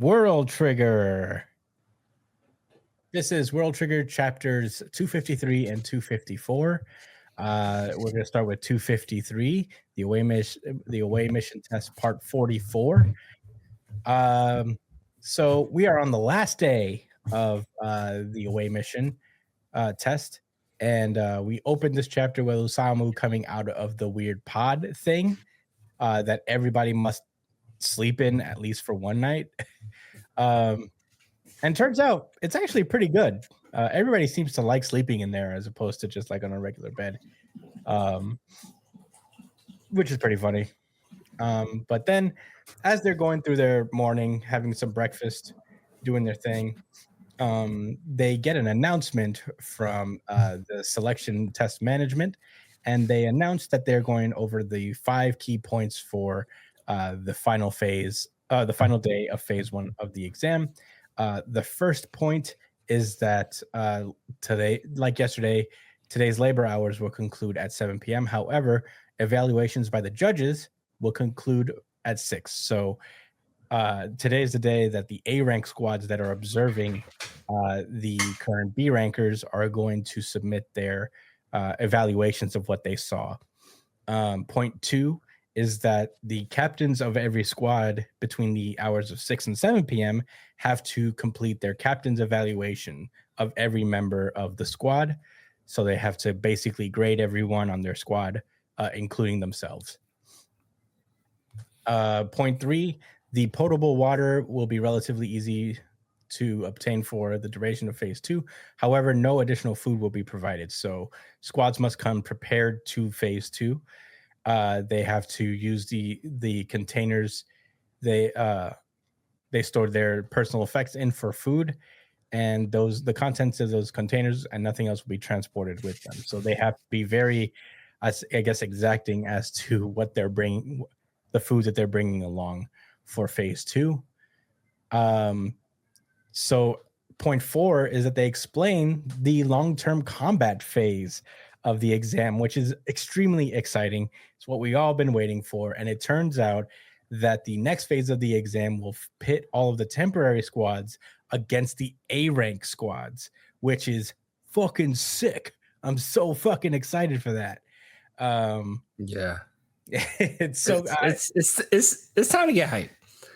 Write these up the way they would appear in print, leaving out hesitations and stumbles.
World Trigger. This is World Trigger chapters 253 and 254. We're going to start with 253, the away mission test part 44. So we are on the last day of the away mission test, and we opened this chapter with Osamu coming out of the weird pod thing that everybody must sleep in at least for one night. And turns out it's actually pretty good. Everybody seems to like sleeping in there as opposed to just like on a regular bed, which is pretty funny. But then as they're going through their morning, having some breakfast, doing their thing, they get an announcement from the selection test management, and they announce that they're going over the 5 key points for the final phase, the final day of phase 1 of the exam. The first point is that today, like yesterday, today's labor hours will conclude at 7 p.m. However, evaluations by the judges will conclude at 6. So today is the day that the A rank squads that are observing the current B rankers are going to submit their evaluations of what they saw. Point 2 is that the captains of every squad between the hours of 6 and 7 p.m. have to complete their captain's evaluation of every member of the squad. So they have to basically grade everyone on their squad, including themselves. Point 3, the potable water will be relatively easy to obtain for the duration of phase 2. However, no additional food will be provided. So squads must come prepared to phase 2. They have to use the containers they stored their personal effects in for food, and the contents of those containers and nothing else will be transported with them. So they have to be very, I guess, exacting as to what they're bringing, the foods that they're bringing along for phase 2. So point 4 is that they explain the long-term combat phase of the exam, which is extremely exciting. It's what we all been waiting for. And it turns out that the next phase of the exam will pit all of the temporary squads against the A rank squads, which is fucking sick. I'm so fucking excited for that. Yeah. It's so it's time to get hyped.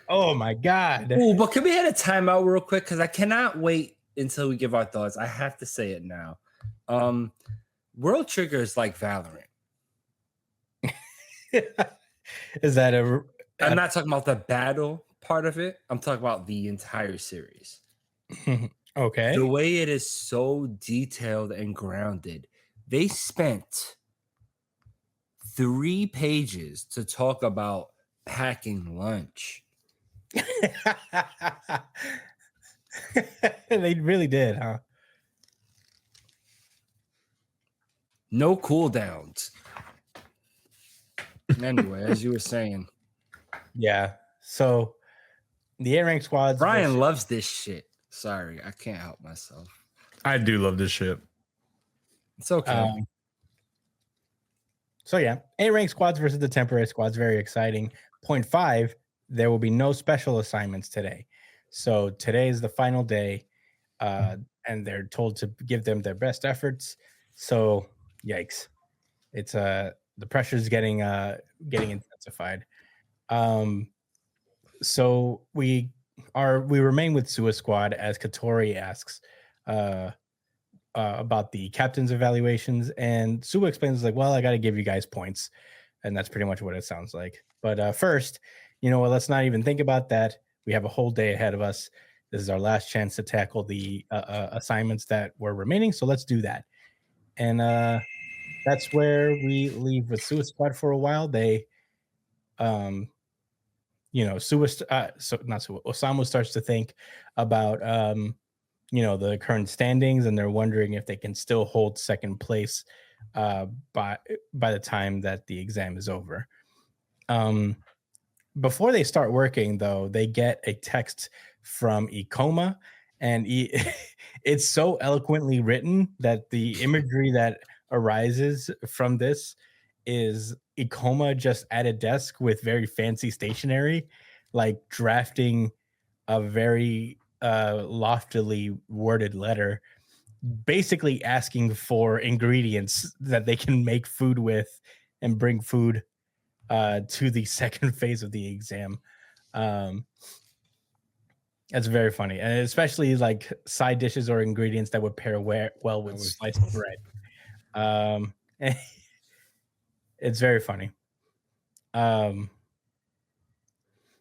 Oh my god. Oh, but can we hit a timeout real quick? Because I cannot wait until we give our thoughts. I have to say it now. World Trigger is like Valorant. Is that I'm not talking about the battle part of it. I'm talking about the entire series. Okay. The way it is so detailed and grounded. They spent 3 pages to talk about packing lunch. They really did, huh? No cooldowns. Anyway, as you were saying. Yeah. So the A rank squads. Brian loves this shit. Sorry, I can't help myself. I do love this shit. It's okay. So yeah, A rank squads versus the temporary squads. Very exciting. Point 5, there will be no special assignments today. So today is the final day, and they're told to give them their best efforts. So yikes. It's the pressure is getting intensified. So we remain with Sua Squad as Katori asks about the captain's evaluations, and Sua explains like, well, I got to give you guys points, and that's pretty much what it sounds like. But first, you know what? Let's not even think about that. We have a whole day ahead of us. This is our last chance to tackle the assignments that were remaining, so let's do that. And that's where we leave with Sua Squad for a while. They, Osamu starts to think about, the current standings, and they're wondering if they can still hold second place by the time that the exam is over. Before they start working, though, they get a text from Ikoma, and it's so eloquently written that the imagery that arises from this is Ikoma just at a desk with very fancy stationery, like drafting a very loftily worded letter, basically asking for ingredients that they can make food with and bring food to the second phase of the exam. Um, that's very funny, and especially like side dishes or ingredients that would pair well with sliced bread. Um, it's very funny. Um,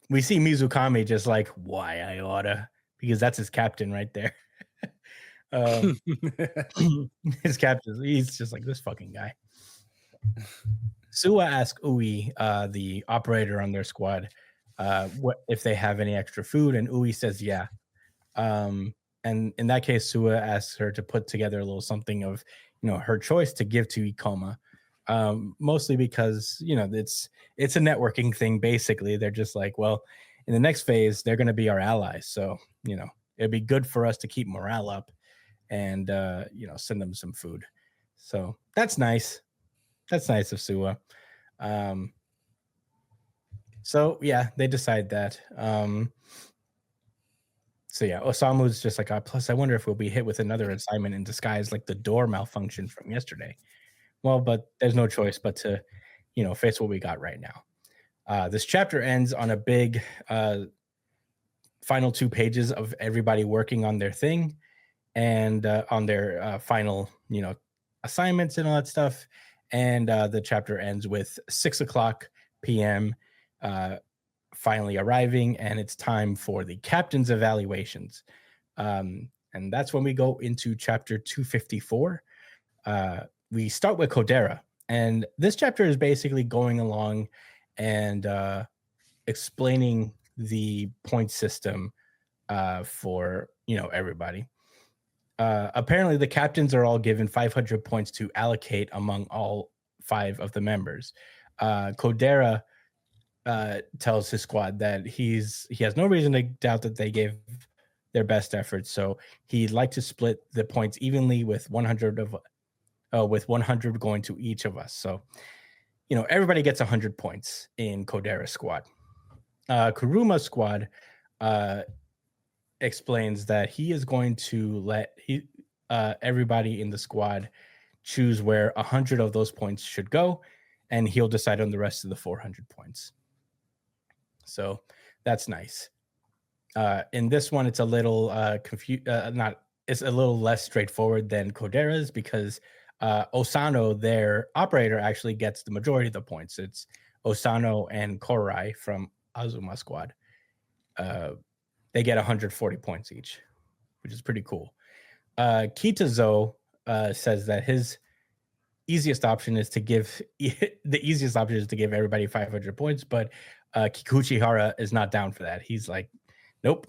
we see Mizukami just like, why I oughta, because that's his captain right there. His captain, he's just like this fucking guy. Suwa asks Ui, the operator on their squad, what if they have any extra food, and Ui says yeah. And in that case, Suwa asks her to put together a little something of, her choice to give to Ikoma. Mostly because it's a networking thing. Basically, they're just like, well, in the next phase, they're going to be our allies, so it'd be good for us to keep morale up and send them some food. So that's nice. That's nice of Suwa. So yeah, they decide that. So yeah, Osamu's just like, plus I wonder if we'll be hit with another assignment in disguise, like the door malfunction from yesterday. Well, but there's no choice but to, face what we got right now. This chapter ends on a big final 2 pages of everybody working on their thing and on their final, assignments and all that stuff. And the chapter ends with 6:00 p.m. Finally arriving, and it's time for the captain's evaluations. And that's when we go into chapter 254. We start with Kodera, and this chapter is basically going along and explaining the point system for everybody. Apparently, the captains are all given 500 points to allocate among all 5 of the members. Kodera tells his squad that he has no reason to doubt that they gave their best effort, so he'd like to split the points evenly with 100 going to each of us. So everybody gets 100 points in Kodera's squad. Kuruma's squad explains that he is going to let everybody in the squad choose where 100 of those points should go, and he'll decide on the rest of the 400 points. So that's nice. In this one, it's a little it's a little less straightforward than Kodera's, because Osano, their operator, actually gets the majority of the points. It's Osano and Korai from Azuma squad. They get 140 points each, which is pretty cool. Kitazo says that his easiest option is to give everybody 500 points, but Kikuchi Hara is not down for that. He's like, nope.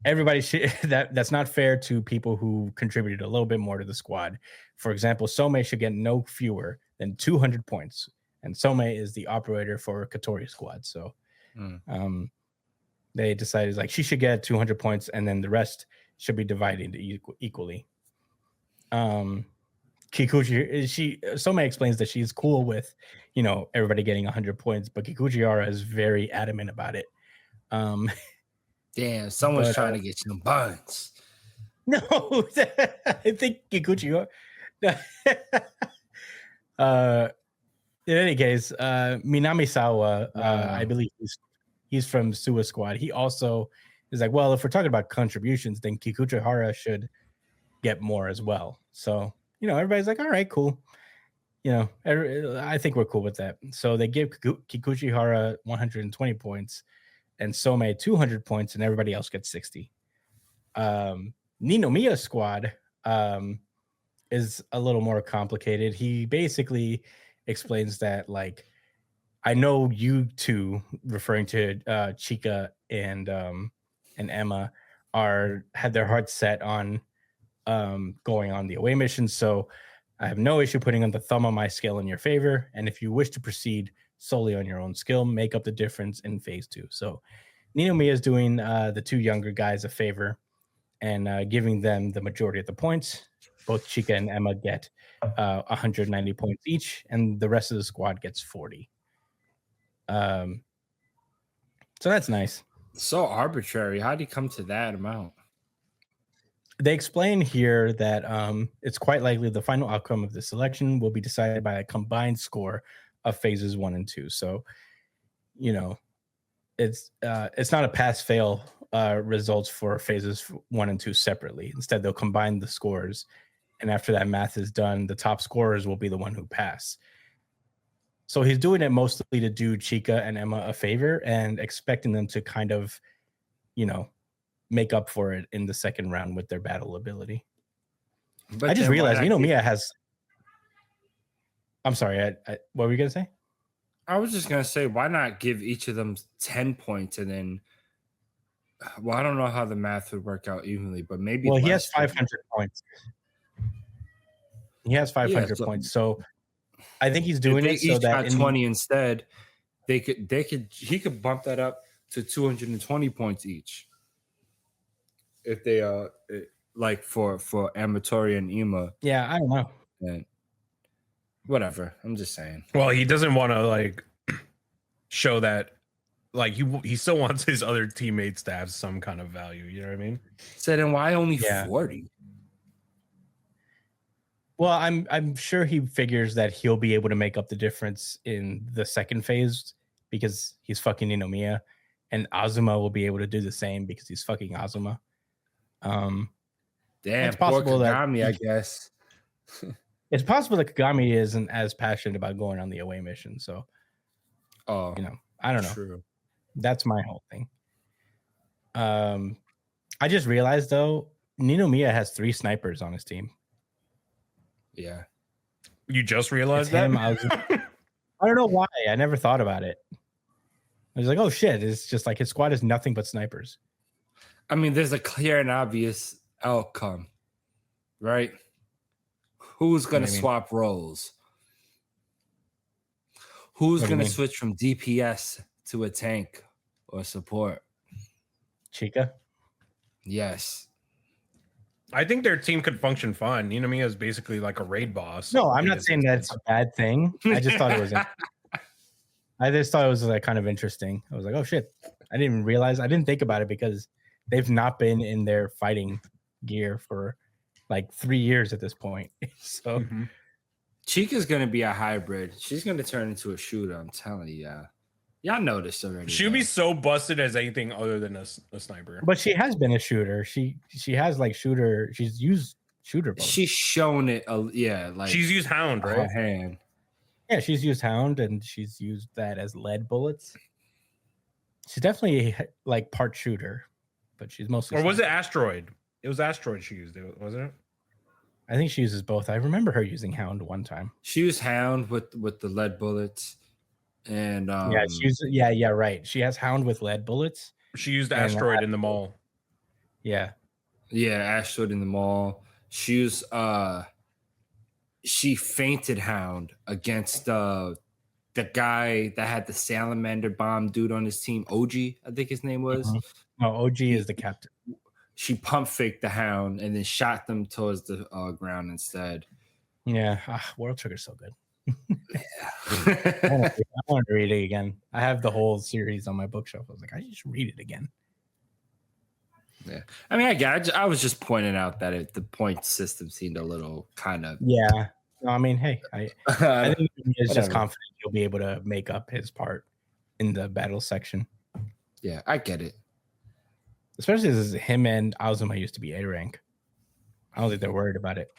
Everybody should, that's not fair to people who contributed a little bit more to the squad. For example, Some should get no fewer than 200 points, and Some is the operator for Katori squad. So they decided like she should get 200 points, and then the rest should be divided equally. Kikuchi, Some explains that she's cool with everybody getting 100 points, but Kikuchi Hara is very adamant about it. Damn, someone's trying to get some buns. No, I think Kikuchi. In any case, Minamisawa, I believe he's from Suwa squad. He also is like, well, if we're talking about contributions, then Kikuchi Hara should get more as well. So everybody's like, all right, cool. I think we're cool with that. So they give Kikuchi Hara 120 points and Some 200 points, and everybody else gets 60. Ninomiya squad is a little more complicated. He basically explains that, like, I know you two, referring to Chika and Emma, had their hearts set on going on the away mission, so I have no issue putting on the thumb on my scale in your favor, and if you wish to proceed solely on your own skill, make up the difference in phase 2. So Ninomiya is doing the 2 younger guys a favor and giving them the majority of the points. Both Chika and Emma get 190 points each, and the rest of the squad gets 40. So that's nice. So arbitrary. How would he come to that amount? They explain here that it's quite likely the final outcome of the selection will be decided by a combined score of phases 1 and 2. So, you know, it's not a pass fail results for phases 1 and 2 separately. Instead, they'll combine the scores, and after that math is done, the top scorers will be the one who pass. So he's doing it mostly to do Chica and Emma a favor and expecting them to kind of, make up for it in the second round with their battle ability. But I just then why realized, not give- Mia has. I'm sorry. What were you gonna say? I was just gonna say, why not give each of them 10 points and then? Well, I don't know how the math would work out evenly, but maybe. Well, he has less 500 points. He has 500 so- points, so I think he's If doing they it so each that got 20 instead, he could bump that up to 220 points each. If they like for Amatori and Ema, yeah, I don't know. and whatever. I'm just saying. Well, he doesn't want to like show that, like he still wants his other teammates to have some kind of value. You know what I mean? So then why only Yeah. 40? Well, I'm sure he figures that he'll be able to make up the difference in the second phase because he's fucking Ninomiya, and Azuma will be able to do the same because he's fucking Azuma. Damn, It's poor possible that Kagami, I guess. It's possible that Kagami isn't as passionate about going on the away mission, so Oh, I don't know. true. That's my whole thing. I just realized though, Ninomiya has 3 snipers on his team. Yeah. You just It's realized him, that? Azuma. I don't know why. I never thought about it. I was like, oh shit, it's just like his squad is nothing but snipers. I mean, there's a clear and obvious outcome, right? Who's What going do to you mean? swap roles? Who's What do you going to mean? switch from DPS to a tank or support? Chica? Yes. I think their team could function fine. Ninomiya is basically like a raid boss. No, I'm in not this saying that's instance. a bad thing. I just thought it was I just thought it was like kind of interesting. I was like, oh shit. I didn't even realize. I didn't think about it because they've not been in their fighting gear for like 3 years at this point. So Mhm. Chica's going to be a hybrid. She's going to turn into a shooter. I'm telling you. Y'all know this already. She would be though. so busted as anything other than a sniper. but she has been a shooter. She has like shooter. She's used shooter bullets. She's shown it. Like She's used Hound, her right? hand. Yeah, she's used Hound and she's used that as lead bullets. She's definitely like part shooter, but she's mostly. Or was it sniper. Asteroid? It was Asteroid she used, wasn't it? I think she uses both. I remember her using Hound one time. She used Hound with the lead bullets, and yeah, right. She has Hound with lead bullets. She used And Asteroid in the mall. Yeah, Ashwood in the mall. She used she fainted Hound against the guy that had the salamander bomb dude on his team, OG, I think his name was. Mhm. No, OG is the captain. She pump faked the Hound and then shot them towards the ground instead. Yeah, World Trigger's so good. I want to read it again. I have the whole series on my bookshelf. I was like, I just read it again. I mean, I was just pointing out that the point system seemed a little kind of. Yeah. No, I mean, hey, I think he's just Whatever. confident he'll be able to make up his part in the battle section. Yeah, I get it. Especially as him and Azuma used to be A rank. I don't think they're worried about it.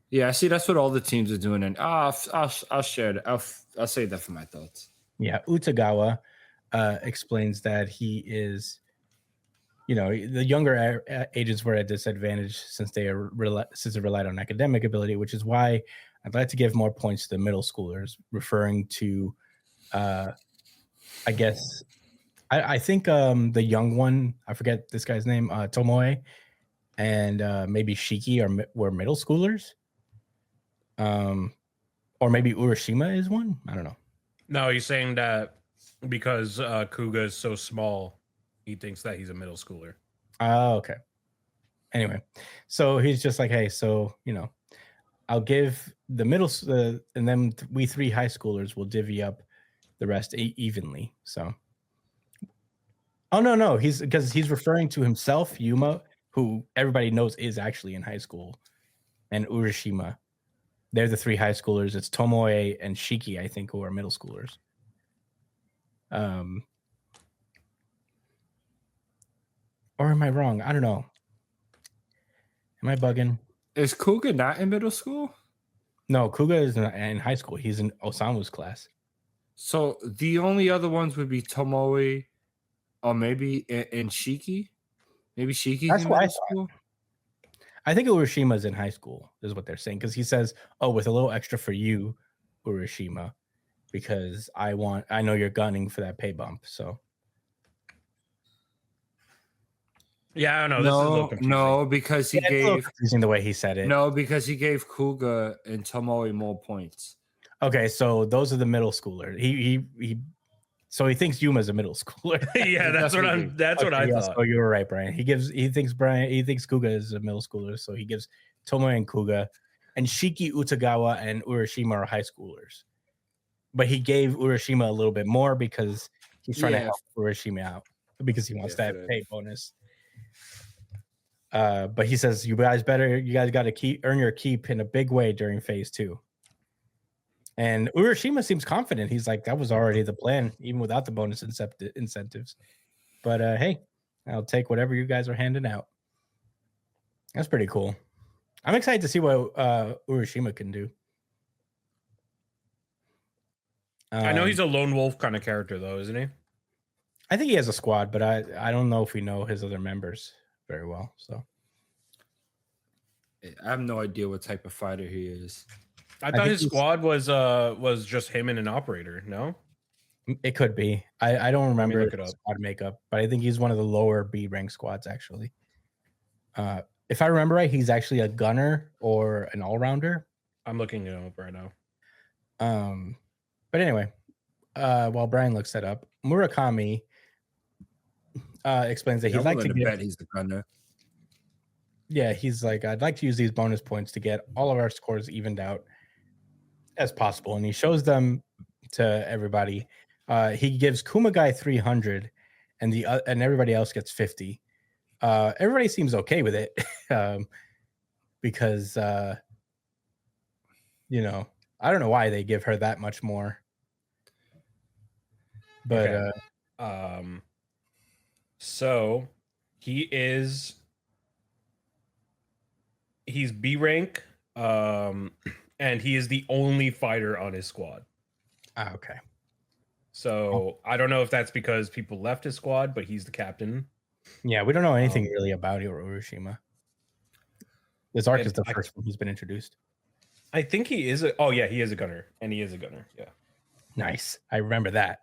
Yeah, see, that's what all the teams are doing, and I'll share it. I'll say that for my thoughts. Yeah, Utagawa explains that he is, the younger agents were at disadvantage since they relied on academic ability, which is why I'd like to give more points to the middle schoolers, referring to, I guess, I think the young one, I forget this guy's name, Tomoe, and maybe Shiki were middle schoolers. Or maybe Urashima is one. I don't know. No, he's saying that because Kuga is so small, he thinks that he's a middle schooler. Oh, okay. Anyway, so he's just like, hey, so I'll give the middle, and then we 3 high schoolers will divvy up the rest evenly. So Oh no, he's because he's referring to himself, Yuma, who everybody knows is actually in high school, and Urashima. They're the three high schoolers. It's Tomoe and Shiki, I think, who are middle schoolers. Or am I wrong? I don't know. Am I bugging? Is Kuga not in middle school? No, Kuga is in high school. He's in Osamu's class. So the only other ones would be Tomoe, or maybe and Shiki. Maybe Shiki's That's in what I middle thought. school. I think Urashima's in high school, is what they're saying. Because he says, "Oh, with a little extra for you, Urashima, because I know you're gunning for that pay bump." So Yeah, I don't know. This is a little confusing. No, because he yeah, it's a little gave confusing the way he said it. no, because he gave Kuga and Tomoe more points. Okay, so those are the middle schoolers. So he thinks Yuma's a middle schooler. Yeah, that's what I Yeah, thought. so you were right, Brian. He thinks Kuga is a middle schooler, so he gives Tomoe and Kuga, and Shiki, Utagawa, and Urashima are high schoolers. But he gave Urashima a little bit more because he's trying to help Urashima out because he wants that pay bonus. But he says you guys got to earn your keep in a big way during phase 2. And Urashima seems confident. He's like, that was already the plan, even without the bonus incentives. But hey, I'll take whatever you guys are handing out. That's pretty cool. I'm excited to see what Urashima can do. I know he's a lone wolf kind of character, though, isn't he? I think he has a squad, but I don't know if we know his other members very well. So I have no idea what type of fighter he is. I thought his squad was just him and an operator. No, it could be. I don't remember look it up. Squad makeup, but I think he's one of the lower B rank squads actually. If I remember right, he's actually a gunner or an all rounder. I'm looking it up right now. But anyway, while Brian looks that up, Murakami explains that he'd like to bet he's the gunner. Yeah, he's like, I'd like to use these bonus points to get all of our scores evened out as possible, and he shows them to everybody. He gives Kumagai 300, and everybody else gets 50. Everybody seems okay with it, because I don't know why they give her that much more. But so he's B rank, and he is the only fighter on his squad. Okay. So I don't know if that's because people left his squad, but he's the captain. Yeah, we don't know anything really about Urashima. This arc is the first one he's been introduced. I think he is he is a gunner, and he is a gunner. Yeah. Nice. I remember that.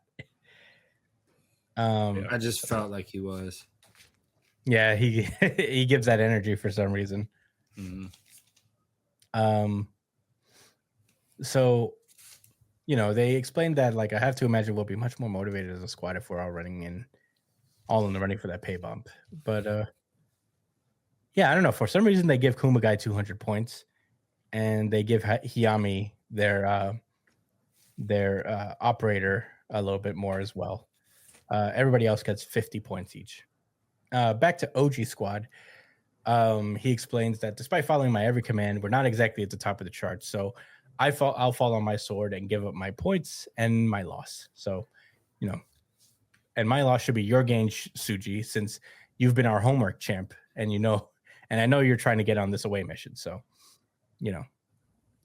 I just felt like he was. Yeah, he gives that energy for some reason. Mm-hmm. So, they explained that, like, I have to imagine we'll be much more motivated as a squad if we're all all in the running for that pay bump. But yeah, I don't know. For some reason, they give Kumagai 200 points, and they give Hiyami their operator a little bit more as well. Everybody else gets 50 points each. Back to OG squad. He explains that despite following my every command, we're not exactly at the top of the charts. So I'll fall on my sword and give up my points and my loss. So, and my loss should be your gain, Suji, since you've been our homework champ, and I know you're trying to get on this away mission. So,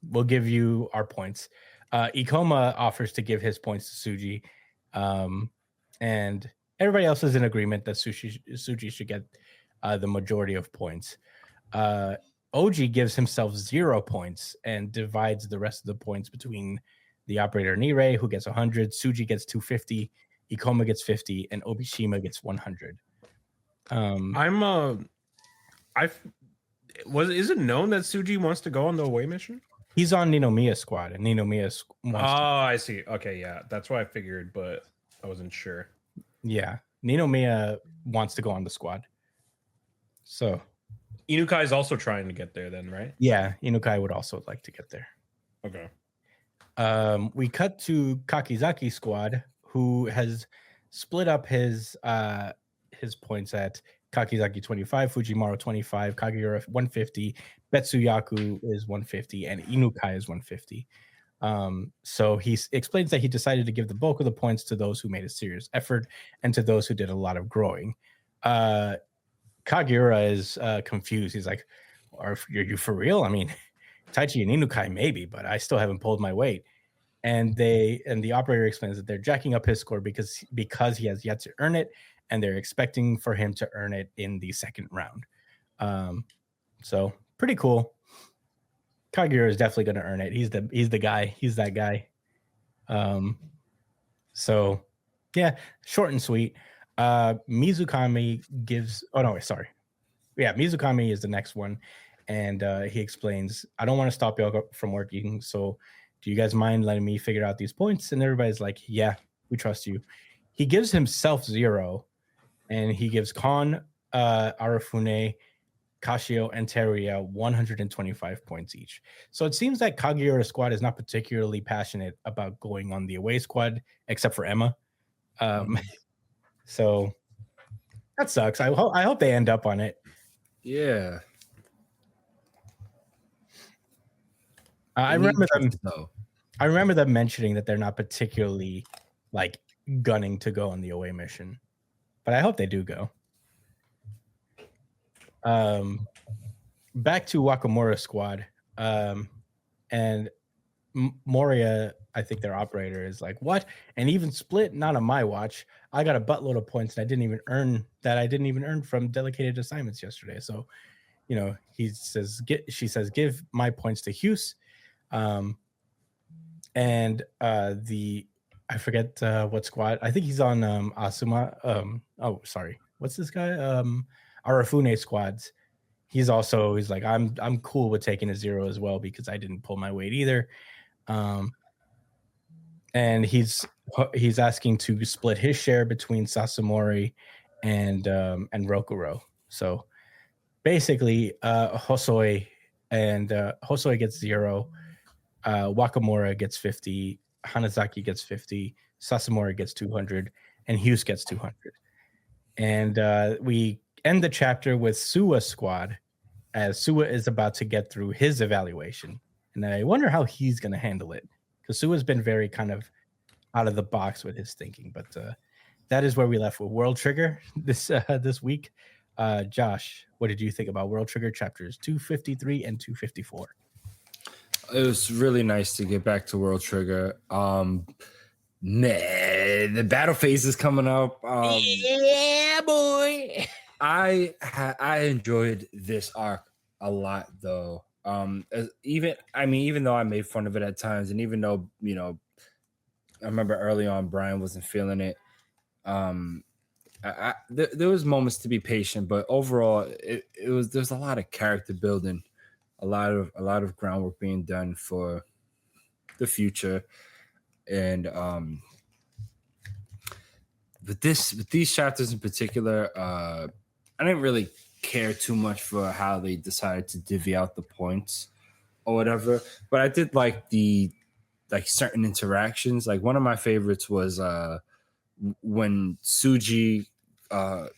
we'll give you our points. Ikoma offers to give his points to Suji, and everybody else is in agreement that Suji should get the majority of points. OG gives himself 0 points and divides the rest of the points between the operator Nirei, who gets 100, Suji gets 250, Ikoma gets 50, and Obishima gets 100. Is it known that Suji wants to go on the away mission? He's on Ninomiya's squad, and Ninomiya I see. Okay, yeah, that's what I figured, but I wasn't sure. Yeah, Ninomiya wants to go on the squad. So Inukai is also trying to get there then, right? Yeah, Inukai would also like to get there. Okay. We cut to Kakizaki's squad, who has split up his his points at Kakizaki 25, Fujimaru 25, Kageura 150, Betsuyaku is 150, and Inukai is 150. So he explains that he decided to give the bulk of the points to those who made a serious effort and to those who did a lot of growing. Kageura is confused. He's like, "Are you for real? I mean, Taichi and Inukai maybe, but I still haven't pulled my weight." And the operator explains that they're jacking up his score because he has yet to earn it, and they're expecting for him to earn it in the second round. So pretty cool. Kageura is definitely going to earn it. He's the guy. He's that guy. So yeah, short and sweet. Mizukami gives. Oh no, sorry. Yeah, Mizukami is the next one, and he explains, "I don't want to stop y'all from working, so do you guys mind letting me figure out these points?" And everybody's like, "Yeah, we trust you." He gives himself 0, and he gives Kon, Arafune, Kashio, and Teruya 125 points each. So it seems that Kageura squad is not particularly passionate about going on the away squad, except for Emma. So that sucks. I hope they end up on it. Yeah. I remember them mentioning that they're not particularly like gunning to go on the away mission, but I hope they do go. Back to Wakamura squad, and Moria, I think their operator is like, "What? And even split? Not on my watch. I got a buttload of points that I didn't even earn from delegated assignments yesterday." So, she says, "Give my points to Hughes." And I forget what squad. I think he's on Asuma. What's this guy? Arafune squads. He's like, I'm cool with taking a 0 as well because I didn't pull my weight either. And he's asking to split his share between Sasumori and Rokuro. So basically, Hosoi gets 0. Wakamura gets 50, Hanazaki gets 50, Sasumori gets 200, and Hughes gets 200. And we end the chapter with Suwa's squad, as Suwa is about to get through his evaluation. And I wonder how he's going to handle it, because Suwa's been very kind of out of the box with his thinking. But that is where we left with World Trigger this week. Josh, what did you think about World Trigger chapters 253 and 254? It was really nice to get back to World Trigger. The battle phase is coming up. Yeah, boy. I enjoyed this arc a lot, though. Even though I made fun of it at times, and even though I remember early on Brian wasn't feeling it. There was moments to be patient, but overall, there's a lot of character building. A lot of groundwork being done for the future, and with these chapters in particular, I didn't really care too much for how they decided to divvy out the points or whatever, but I did like certain interactions. Like one of my favorites was when Tsuji,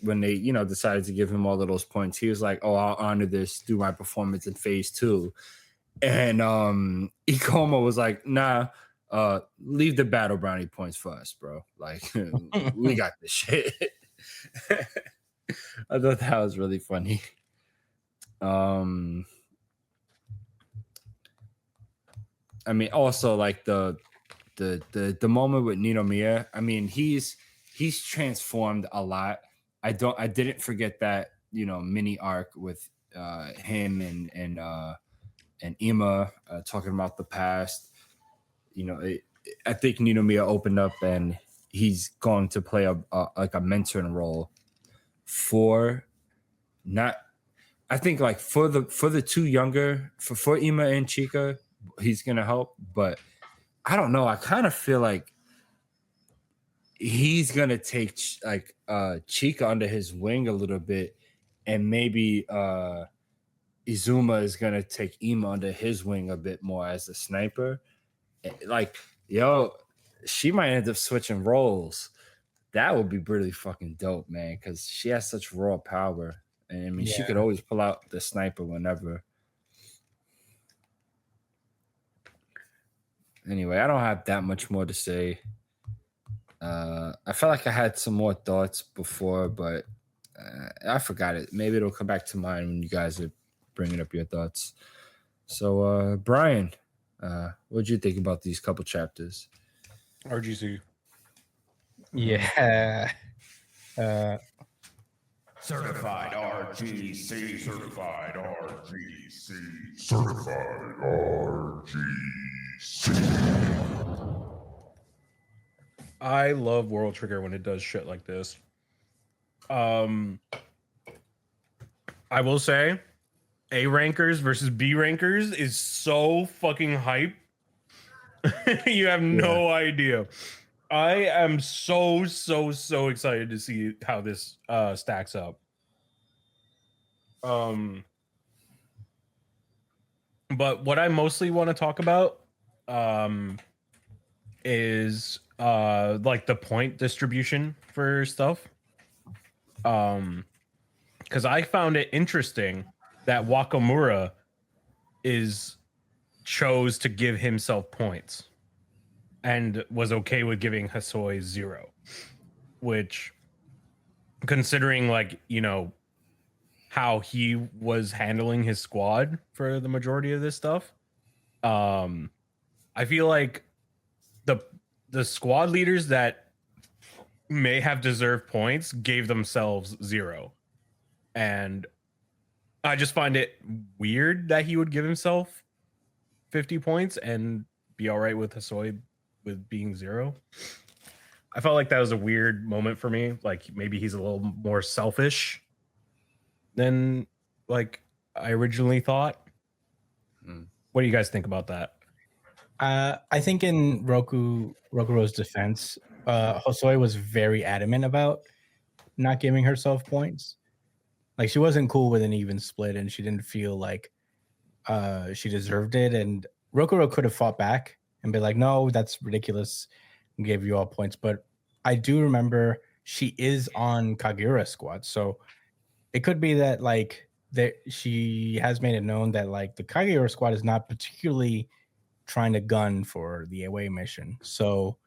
when they decided to give him all of those points, he was like, "Oh, I'll honor this through my performance in phase 2," and Ikoma was like, "Nah, leave the battle brownie points for us, bro. Like we got this shit." I thought that was really funny. Also like the moment with Ninomiya. I mean, he's transformed a lot. I didn't forget that mini arc with him and Ima talking about the past. I think Ninomiya opened up and he's going to play a mentoring role for the two younger for Ima and Chika. He's gonna help, but I don't know. I kind of feel like he's gonna take Chika under his wing a little bit, and maybe Izuma is gonna take Ima under his wing a bit more as a sniper. Like, she might end up switching roles. That would be really fucking dope, man, because she has such raw power. And I mean, she Yeah. could always pull out the sniper whenever. Anyway, I don't have that much more to say. I felt like I had some more thoughts before, but I forgot it. Maybe it'll come back to mind when you guys are bringing up your thoughts. So, Brian, what did you think about these couple chapters? RGC. Yeah. Certified RGC, certified RGC, certified RGC. I love World Trigger when it does shit like this. I will say A rankers versus B rankers is so fucking hype. You have no idea. I am so excited to see how this stacks up. But what I mostly want to talk about is like the point distribution for stuff. Because I found it interesting that Wakamura chose to give himself points and was okay with giving Hasoi 0, which, considering like, you know, how he was handling his squad for the majority of this stuff, I feel like the squad leaders that may have deserved points gave themselves 0. And I just find it weird that he would give himself 50 points and be all right with Hasoi with being 0. I felt like that was a weird moment for me. Like maybe he's a little more selfish than like I originally thought. What do you guys think about that? I think in Rokuro's defense, Hosoi was very adamant about not giving herself points. Like she wasn't cool with an even split, and she didn't feel like she deserved it. And Rokuro could have fought back and be like, "No, that's ridiculous," and gave you all points. But I do remember she is on Kaguya's squad, so it could be that like that she has made it known that like the Kaguya squad is not particularly trying to gun for the away mission. So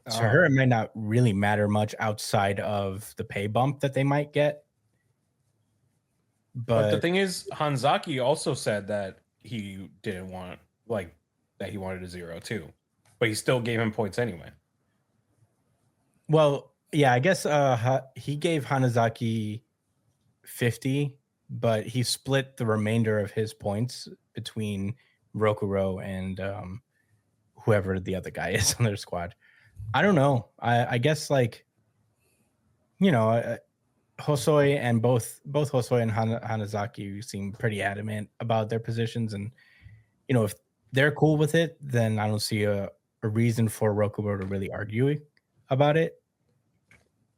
to her, it might not really matter much outside of the pay bump that they might get. But the thing is, Hanzaki also said that he didn't want, like, that he wanted a 0 too, but he still gave him points anyway. Well, yeah, I guess he gave Hanazaki 50, but he split the remainder of his points between Rokuro and whoever the other guy is on their squad. I don't know. I guess like, you know, Hosoi and both Hosoi and Hanazaki seem pretty adamant about their positions, and you know, if they're cool with it, then I don't see a reason for Rokuro to really argue about it.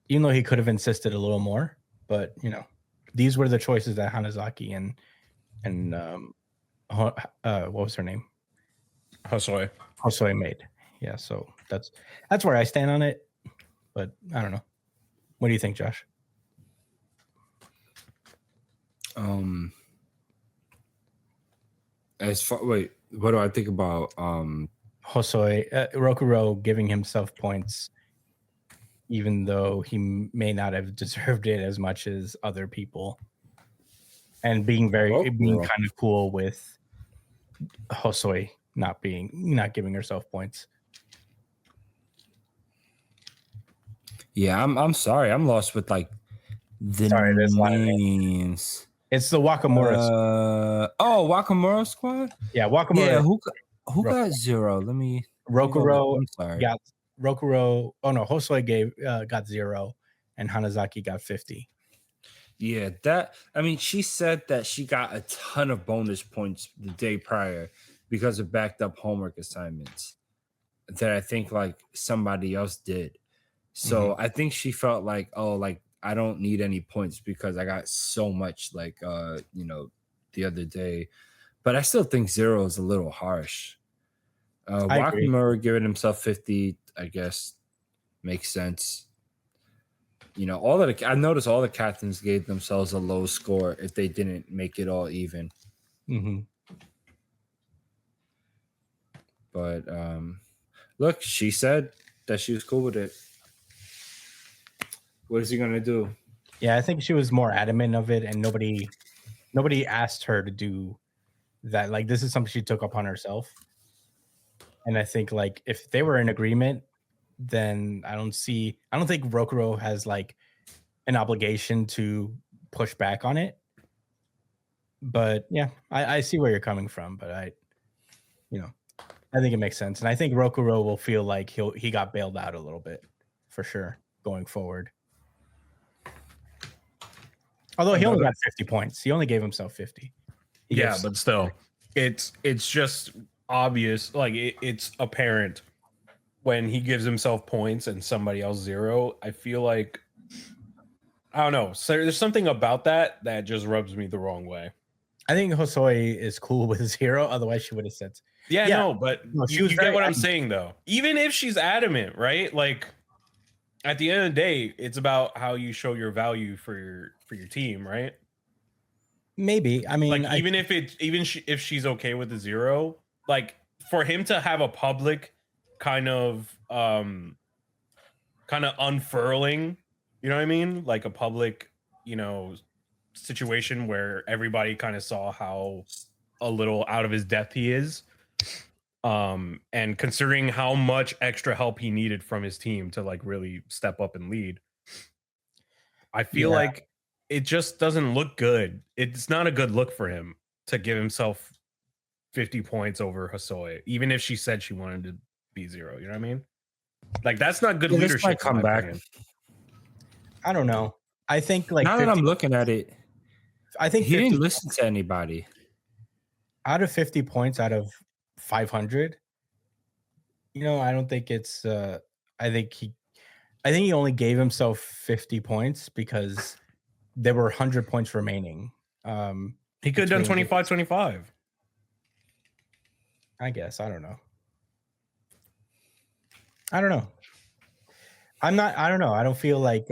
Even though he could have insisted a little more, but you know, these were the choices that Hanazaki and what was her name? Hosoi made. Yeah, so that's where I stand on it. But I don't know. What do you think, Josh? Wait, what do I think about Hosoi Rokuro giving himself points, even though he may not have deserved it as much as other people, and being kind of cool with Hosoi not giving herself points. Yeah, I'm sorry. I'm lost with like the there's a lot of names. It's the Wakamura. Wakamura squad? Yeah, Wakamura. Yeah, who got 0? Let me Rokuro I'm sorry. got Rokuro. Oh no, Hosoi got 0 and Hanazaki got 50. Yeah, she said that she got a ton of bonus points the day prior because of backed up homework assignments that I think like somebody else did. So I think she felt like, I don't need any points because I got so much like the other day. But I still think 0 is a little harsh. Wakamura giving himself 50, I guess, makes sense. You know, I noticed all the captains gave themselves a low score if they didn't make it all even. Mm-hmm. But look, she said that she was cool with it. What is he gonna do? Yeah, I think she was more adamant of it, and nobody asked her to do that. Like, this is something she took upon herself. And I think, like, if they were in agreement, then I don't think Rokuro has like an obligation to push back on it. But yeah, I see where you're coming from, but I think it makes sense. And I think Rokuro will feel like he got bailed out a little bit for sure going forward. Although he only got 50 points. He only gave himself 50. Yeah, but still, it's just obvious. Like it's apparent when he gives himself points and somebody else 0. I feel like, I don't know. So there's something about that just rubs me the wrong way. I think Hosoi is cool with 0. Otherwise, she would have said, Yeah, no, but she you was get what I'm adamant. saying, though. Even if she's adamant, right? Like, at the end of the day, it's about how you show your value for your team, right? Maybe. I mean, Like, if she's okay with the 0, like for him to have a public kind of unfurling, you know what I mean? Like a public, situation where everybody kind of saw how a little out of his depth he is. And considering how much extra help he needed from his team to like really step up and lead, I feel like it just doesn't look good. It's not a good look for him to give himself 50 points over Hosoi, even if she said she wanted to be 0. You know what I mean? Like, that's not good leadership. This might come back. I don't know. I think like now that I'm looking at it, I think he didn't listen to anybody. Out of 50 points out of 500, I don't think it's. I think he only gave himself 50 points because there were 100 points remaining. He could have done 25-25. I guess. I don't know. I don't know. I don't feel like.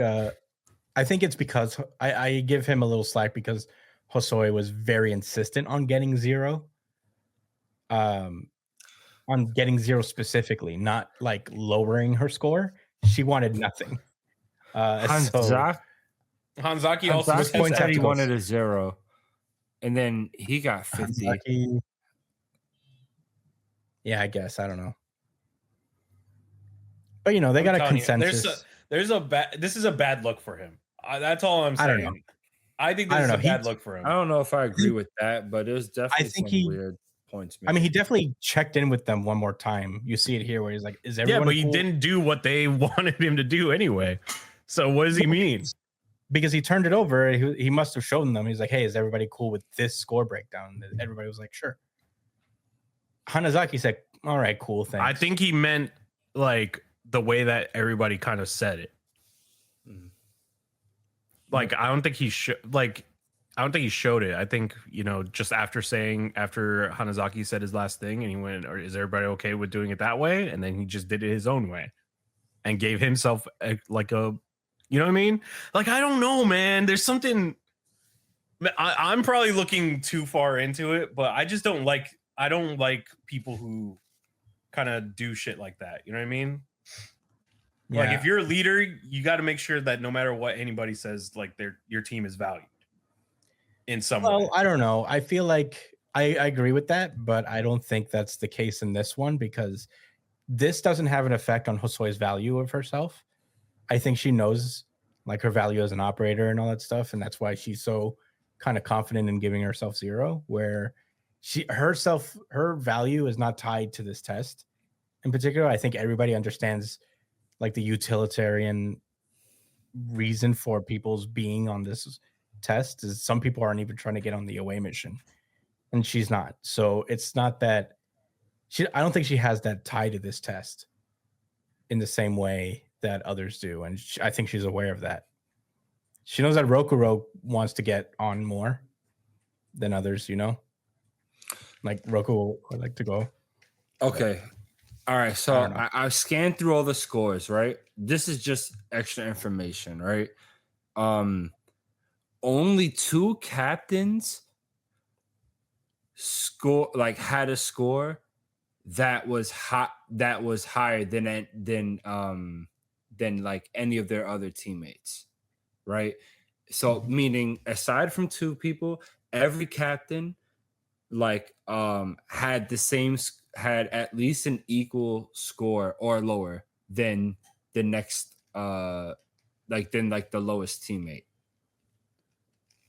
I think it's because I give him a little slack because Hosoi was very insistent on getting 0. On getting 0 specifically, not like lowering her score. She wanted nothing. Hanzaki also said he wanted a 0, and then he got 50. Hanzaki, yeah, I guess. I don't know. But they got a consensus. This is a bad look for him. That's all I'm saying. I don't know. I think this is a bad look for him. I don't know if I agree with that, but it was definitely weird points made. I mean, he definitely checked in with them one more time. You see it here where he's like, is everyone but cool? he didn't do what they wanted him to do anyway. So what does he mean? Because he turned it over. He must have shown them. He's like, hey, is everybody cool with this score breakdown? Everybody was like, sure. Hanazaki said, all right, cool, thanks. I think he meant like the way that everybody kind of said it. Like, I don't think he showed it. I think, just after Hanazaki said his last thing and he went, or is everybody okay with doing it that way? And then he just did it his own way and gave himself you know what I mean? Like, I don't know, man. There's something, I'm probably looking too far into it, but I don't like people who kind of do shit like that. You know what I mean? Yeah. Like, if you're a leader, you got to make sure that no matter what anybody says, like your team is valued in some way. Well, I don't know. I feel like I agree with that, but I don't think that's the case in this one because this doesn't have an effect on Hosoi's value of herself. I think she knows like her value as an operator and all that stuff, and that's why she's so kind of confident in giving herself 0, where her value is not tied to this test. In particular, I think everybody understands like the utilitarian reason for people's being on this test is some people aren't even trying to get on the away mission, and she's not. So it's not that I don't think she has that tie to this test in the same way that others do, and I think she's aware of that. She knows that Rokuro wants to get on more than others, like Roku would like to go. Okay. All right. So I scanned through all the scores, right? This is just extra information, right? only 2 captains had a score that was higher than like any of their other teammates, right? So meaning aside from 2 people, every captain had had at least an equal score or lower than the next than the lowest teammate.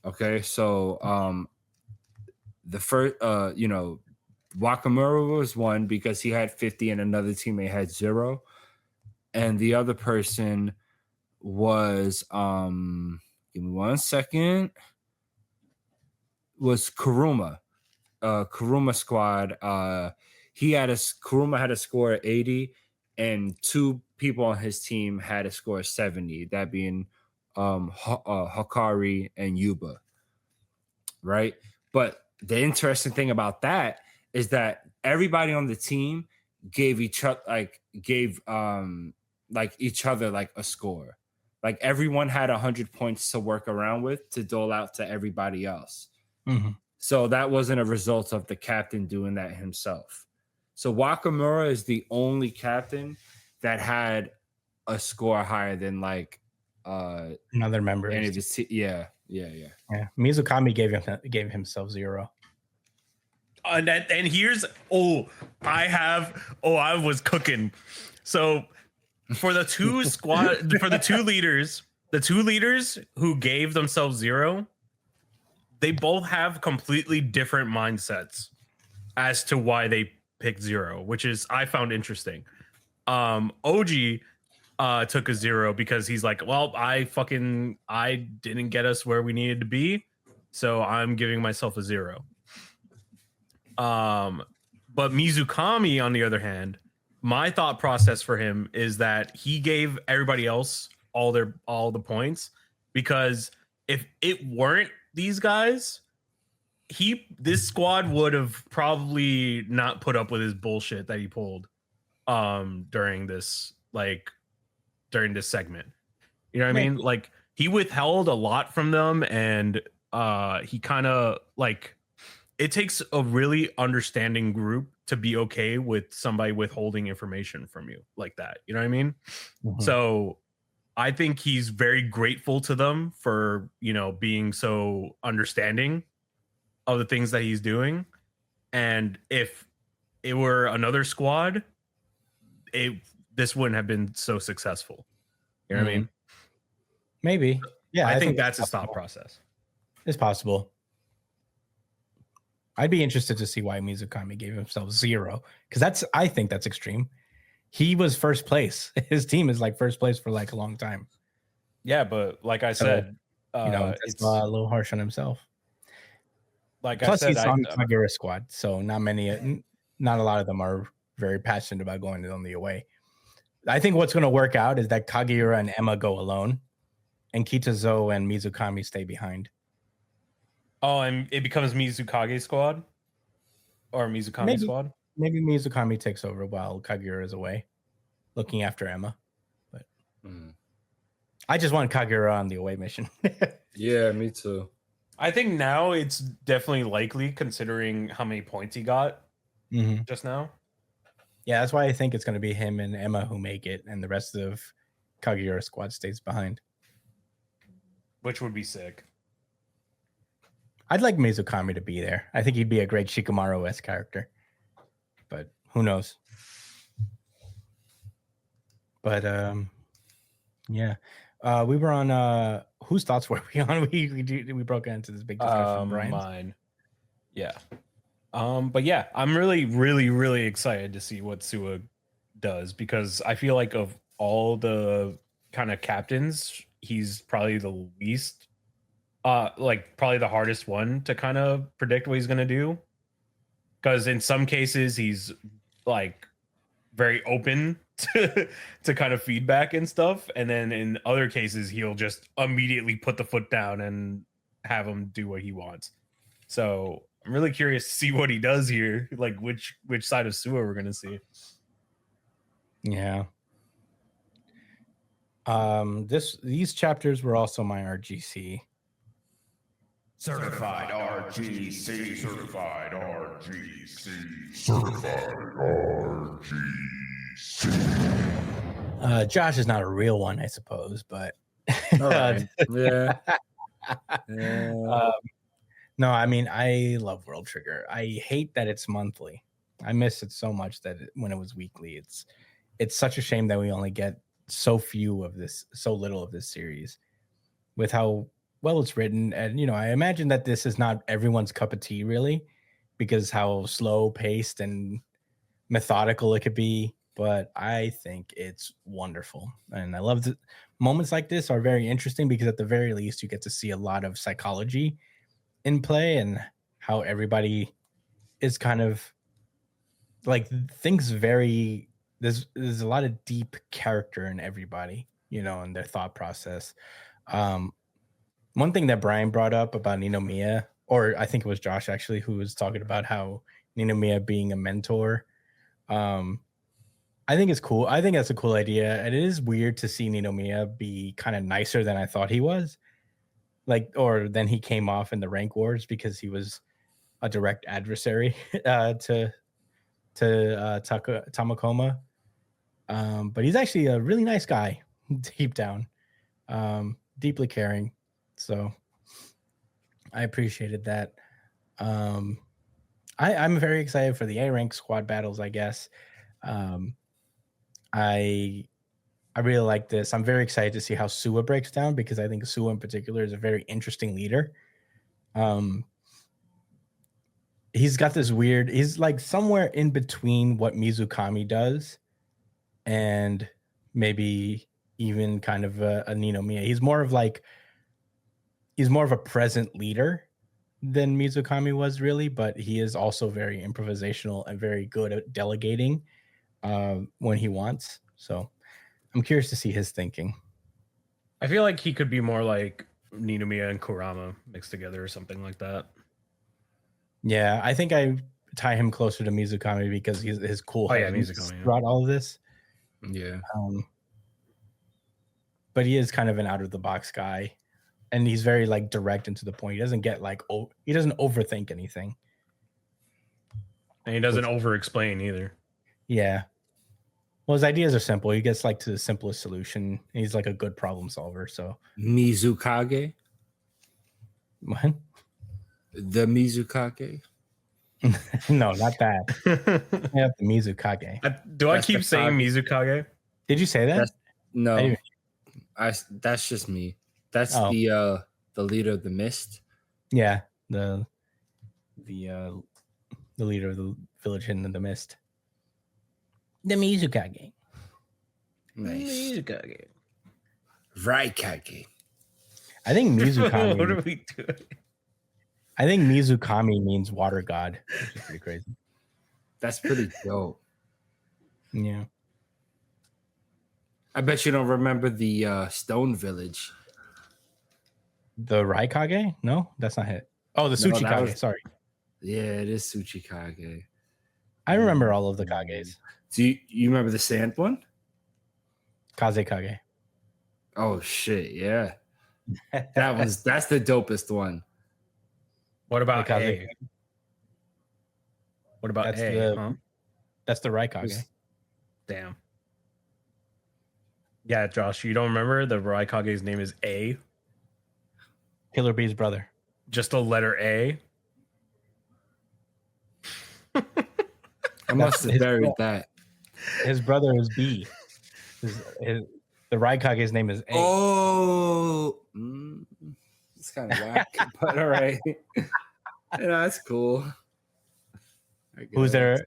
Okay, so the first Wakamura was 1 because he had 50 and another teammate had 0, and the other person was give me 1 second, was Kuruma. Kuruma squad. Kuruma had a score of 80, and 2 people on his team had a score of 70. That being Hakari and Yuba, right? But the interesting thing about that is that everybody on the team gave each other a score. Like everyone had 100 points to work around with to dole out to everybody else. Mm-hmm. So that wasn't a result of the captain doing that himself. So Wakamura is the only captain that had a score higher than another member. Any of his yeah. Mizukami gave himself 0. And here's I was cooking. So for the 2 leaders, the 2 leaders who gave themselves 0, they both have completely different mindsets as to why they picked 0, which is I found interesting. OG took a 0 because he's like, well, I didn't get us where we needed to be, so I'm giving myself a 0. But Mizukami, on the other hand, my thought process for him is that he gave everybody else all the points, because if it weren't these guys, this squad would have probably not put up with his bullshit that he pulled during this segment. You know what I mean? Like, he withheld a lot from them, and he kind of it takes a really understanding group to be okay with somebody withholding information from you like that. You know what I mean? Mm-hmm. So I think he's very grateful to them for, being so understanding of the things that he's doing. And if it were another squad, this wouldn't have been so successful. You know what I mean? Maybe. Yeah, I think that's his thought process. It's possible. I'd be interested to see why Mizukami gave himself 0, because I think that's extreme. He was first place. His team is first place for a long time. Yeah, but like I said, it's a little harsh on himself. Plus, he's on the Kagura squad, so not a lot of them are very passionate about going on the away. I think what's going to work out is that Kageura and Emma go alone, and Kitazo and Mizukami stay behind. Oh, and it becomes Mizukage squad? Or Mizukami squad? Maybe Mizukami takes over while Kageura is away, looking after Emma. But I just want Kageura on the away mission. Yeah, me too. I think now it's definitely likely, considering how many points he got just now. Yeah, that's why I think it's going to be him and Emma who make it, and the rest of Kageura's squad stays behind. Which would be sick. I'd like Mizukami to be there. I think he'd be a great Shikamaru-esque character. But who knows? But yeah. We were on whose thoughts were we on? We broke into this big discussion. Brian's. Mine. Yeah. But yeah, I'm really, really, really excited to see what Sua does, because I feel like of all the kind of captains, he's probably the least probably the hardest one to kind of predict what he's going to do, because in some cases he's very open to kind of feedback and stuff, and then in other cases he'll just immediately put the foot down and have him do what he wants. So I'm really curious to see what he does here, which side of Sua we're going to see. Yeah. These chapters were also my RGC. Certified RGC. Certified RGC. Certified RGC. Josh is not a real one, I suppose, but All right. Yeah. Yeah. no, I mean, I love World Trigger. I hate that it's monthly. I miss it so much that when it was weekly, it's such a shame that we only get so little of this series with how well it's written. And, I imagine that this is not everyone's cup of tea, really, because how slow paced and methodical it could be. But I think it's wonderful. And I love that moments like this are very interesting because at the very least, you get to see a lot of psychology in play and how everybody is kind of like things very there's a lot of deep character in everybody, and their thought process. One thing that Brian brought up about Ninomiya, or I think it was Josh actually, who was talking about how Ninomiya being a mentor. I think it's cool. I think that's a cool idea. And it is weird to see Ninomiya be kind of nicer than I thought he was. Or than he came off in the rank wars, because he was a direct adversary to Tamakoma. But he's actually a really nice guy deep down, deeply caring. So I appreciated that. I'm very excited for the A rank squad battles, I guess. I really like this. I'm very excited to see how Suwa breaks down, because I think Suwa in particular is a very interesting leader. He's got this he's like somewhere in between what Mizukami does and maybe even kind of a Ninomiya. He's more of a present leader than Mizukami was, really, but he is also very improvisational and very good at delegating when he wants. So I'm curious to see his thinking. I feel like he could be more like Ninomiya and Kurama mixed together or something like that. Yeah, I think I tie him closer to Mizukami because his cool Mizukami brought all of this. Yeah. But he is kind of an out of the box guy, and he's very direct and to the point. He doesn't get he doesn't overthink anything, and he doesn't over explain either. Yeah. Well, his ideas are simple. He gets to the simplest solution. He's a good problem solver. So Mizukage. What? The Mizukage? No, not that. Yeah, the Mizukage. Do I keep saying Mizukage? Did you say that? No. That's just me. That's the leader of the mist. Yeah, the leader of the village hidden in the mist. The Mizukage. Nice. Mizukage. Raikage. I think Mizukami. What are we doing? I think Mizukami means water god, which is pretty crazy. That's pretty dope. Yeah. I bet you don't remember the Stone Village. The Raikage? No, that's not it. Oh, the Tsuchikage. Sorry. Yeah, it is Tsuchikage. I remember all of the Kages. Do you remember the sand one? Kazekage. Oh shit, yeah. That's the dopest one. What about A? What about that's A? That's the Raikage. Damn. Yeah, Josh, you don't remember the Raikage's name is A? Killer Bee's brother. Just a letter A? I must have buried that. His brother is B. The Raikage's name is A. Oh, it's kind of whack, but all right. Yeah, that's cool. Who's their?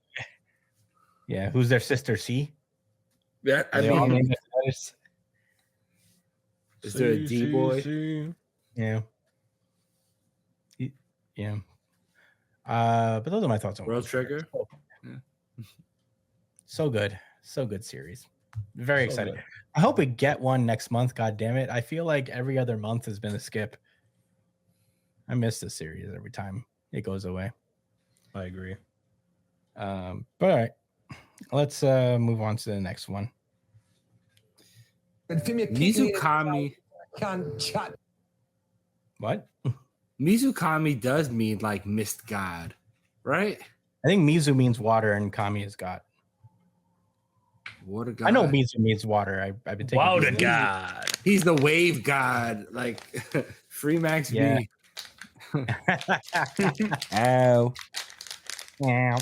Yeah, who's their sister? C. Yeah, I mean, is there a D boy? Yeah. Yeah. But those are my thoughts on World Trigger. So good. So good series. Very excited. Good. I hope we get one next month. God damn it. I feel like every other month has been a skip. I miss this series every time it goes away. I agree. But all right. Let's move on to the next one. Mizukami. What? Mizukami does mean like mist god, right? I think Mizu means water and Kami is God. Water god. I know Mizu means water. I've been taking Water Mizu. god. He's the wave god, like Free Max Yeah. B. Ow. Yeah.